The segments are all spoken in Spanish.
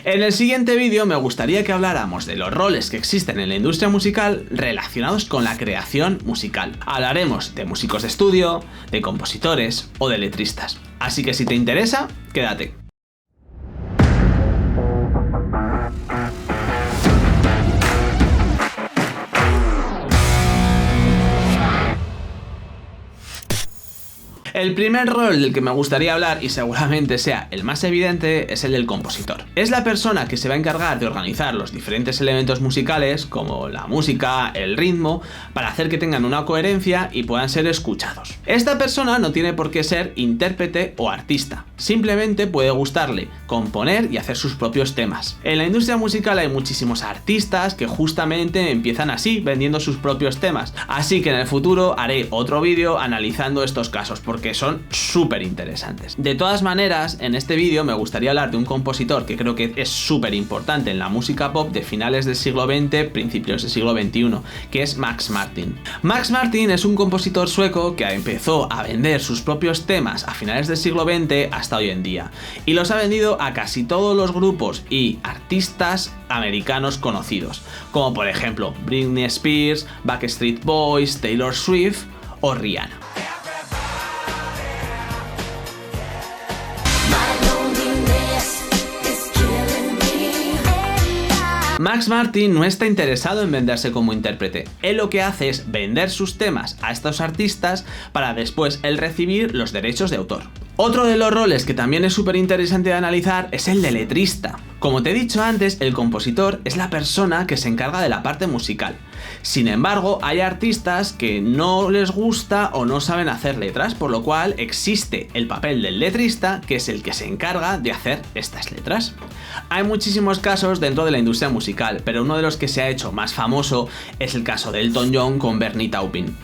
En el siguiente vídeo me gustaría que habláramos de los roles que existen en la industria musical relacionados con la creación musical. Hablaremos de músicos de estudio, de compositores o de letristas. Así que si te interesa, quédate. El primer rol del que me gustaría hablar, y seguramente sea el más evidente, es el del compositor. Es la persona que se va a encargar de organizar los diferentes elementos musicales, como la música, el ritmo, para hacer que tengan una coherencia y puedan ser escuchados. Esta persona no tiene por qué ser intérprete o artista, simplemente puede gustarle componer y hacer sus propios temas. En la industria musical hay muchísimos artistas que justamente empiezan así, vendiendo sus propios temas, así que en el futuro haré otro vídeo analizando estos casos, porque son súper interesantes. De todas maneras, en este vídeo me gustaría hablar de un compositor que creo que es súper importante en la música pop de finales del siglo XX, principios del siglo XXI, que es Max Martin. Max Martin es un compositor sueco que empezó a vender sus propios temas a finales del siglo XX hasta hoy en día, y los ha vendido a casi todos los grupos y artistas americanos conocidos, como por ejemplo Britney Spears, Backstreet Boys, Taylor Swift o Rihanna. Max Martin no está interesado en venderse como intérprete, él lo que hace es vender sus temas a estos artistas para después él recibir los derechos de autor. Otro de los roles que también es súper interesante de analizar es el de letrista. Como te he dicho antes, el compositor es la persona que se encarga de la parte musical. Sin embargo, hay artistas que no les gusta o no saben hacer letras, por lo cual existe el papel del letrista, que es el que se encarga de hacer estas letras. Hay muchísimos casos dentro de la industria musical, pero uno de los que se ha hecho más famoso es el caso de Elton John con Bernie Taupin.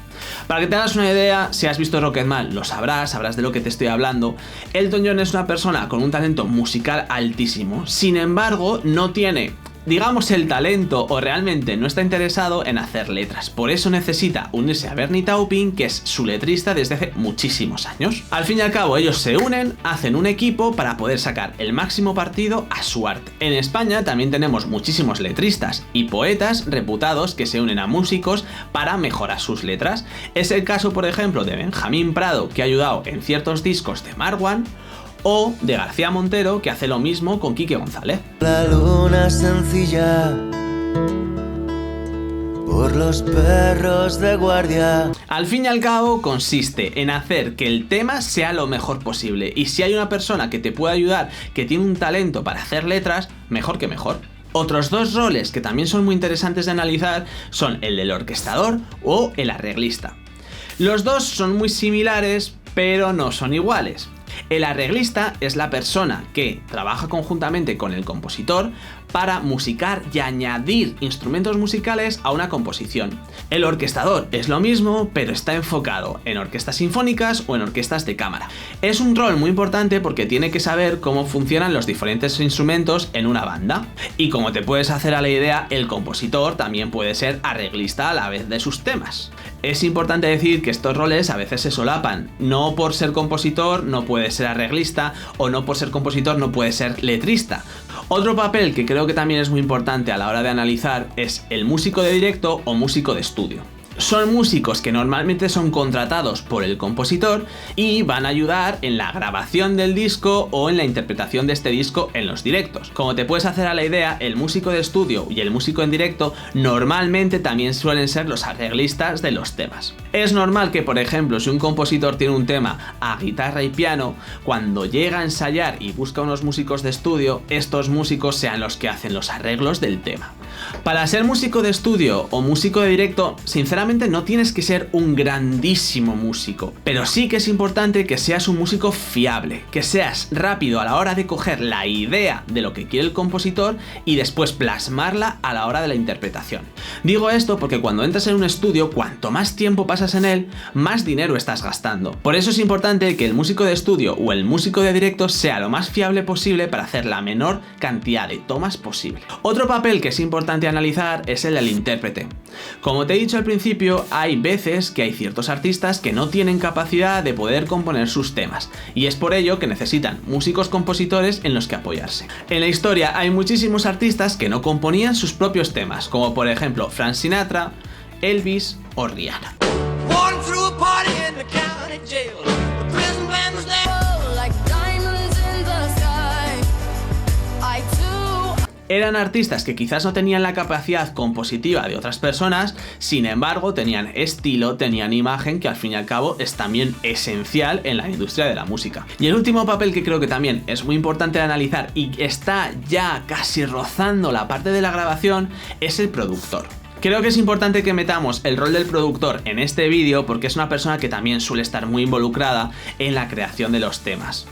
Para que te hagas una idea, si has visto Rocketman lo sabrás de lo que te estoy hablando. Elton John es una persona con un talento musical altísimo, sin embargo no tiene, digamos, el talento o realmente no está interesado en hacer letras. Por eso necesita unirse a Bernie Taupin, que es su letrista desde hace muchísimos años. Al fin y al cabo ellos se unen, hacen un equipo para poder sacar el máximo partido a su arte. En España también tenemos muchísimos letristas y poetas reputados que se unen a músicos para mejorar sus letras. Es el caso, por ejemplo, de Benjamín Prado, que ha ayudado en ciertos discos de Marwan, o de García Montero, que hace lo mismo con Quique González. La luna sencilla por los perros de guardia. Al fin y al cabo consiste en hacer que el tema sea lo mejor posible, y si hay una persona que te puede ayudar, que tiene un talento para hacer letras, mejor que mejor. Otros dos roles que también son muy interesantes de analizar son el del orquestador o el arreglista. Los dos son muy similares, pero no son iguales. El arreglista es la persona que trabaja conjuntamente con el compositor para musicar y añadir instrumentos musicales a una composición. El orquestador es lo mismo, pero está enfocado en orquestas sinfónicas o en orquestas de cámara. Es un rol muy importante porque tiene que saber cómo funcionan los diferentes instrumentos en una banda. Y como te puedes hacer a la idea, el compositor también puede ser arreglista a la vez de sus temas. Es importante decir que estos roles a veces se solapan. No por ser compositor no puede ser arreglista, o no por ser compositor no puede ser letrista. Otro papel que creo que también es muy importante a la hora de analizar es el músico de directo o músico de estudio. Son músicos que normalmente son contratados por el compositor y van a ayudar en la grabación del disco o en la interpretación de este disco en los directos. Como te puedes hacer a la idea, el músico de estudio y el músico en directo normalmente también suelen ser los arreglistas de los temas. Es normal que, por ejemplo, si un compositor tiene un tema a guitarra y piano, cuando llega a ensayar y busca unos músicos de estudio, estos músicos sean los que hacen los arreglos del tema. Para ser músico de estudio o músico de directo, sinceramente no tienes que ser un grandísimo músico, pero sí que es importante que seas un músico fiable, que seas rápido a la hora de coger la idea de lo que quiere el compositor y después plasmarla a la hora de la interpretación. Digo esto porque cuando entras en un estudio, cuanto más tiempo pasas en él, más dinero estás gastando. Por eso es importante que el músico de estudio o el músico de directo sea lo más fiable posible para hacer la menor cantidad de tomas posible. Otro papel que es importante importante analizar es el del intérprete. Como te he dicho al principio, hay veces que hay ciertos artistas que no tienen capacidad de poder componer sus temas, y es por ello que necesitan músicos compositores en los que apoyarse. En la historia hay muchísimos artistas que no componían sus propios temas, como por ejemplo Frank Sinatra, Elvis o Rihanna. Eran artistas que quizás no tenían la capacidad compositiva de otras personas, sin embargo tenían estilo, tenían imagen, que al fin y al cabo es también esencial en la industria de la música. Y el último papel que creo que también es muy importante de analizar y está ya casi rozando la parte de la grabación es el productor. Creo que es importante que metamos el rol del productor en este vídeo porque es una persona que también suele estar muy involucrada en la creación de los temas.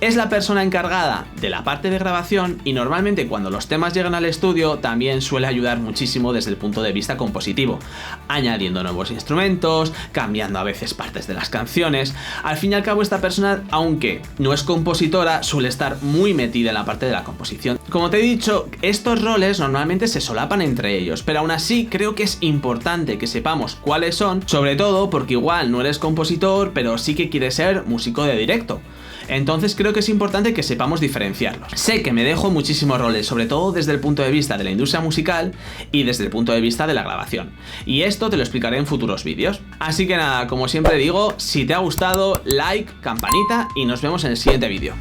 Es la persona encargada de la parte de grabación y normalmente cuando los temas llegan al estudio también suele ayudar muchísimo desde el punto de vista compositivo, añadiendo nuevos instrumentos, cambiando a veces partes de las canciones. Al fin y al cabo esta persona, aunque no es compositora, suele estar muy metida en la parte de la composición. Como te he dicho, estos roles normalmente se solapan entre ellos, pero aún así creo que es importante que sepamos cuáles son, sobre todo porque igual no eres compositor, pero sí que quieres ser músico de directo. Entonces creo que es importante que sepamos diferenciarlos. Sé que me dejo muchísimos roles, sobre todo desde el punto de vista de la industria musical y desde el punto de vista de la grabación. Y esto te lo explicaré en futuros vídeos. Así que nada, como siempre digo, si te ha gustado, like, campanita y nos vemos en el siguiente vídeo.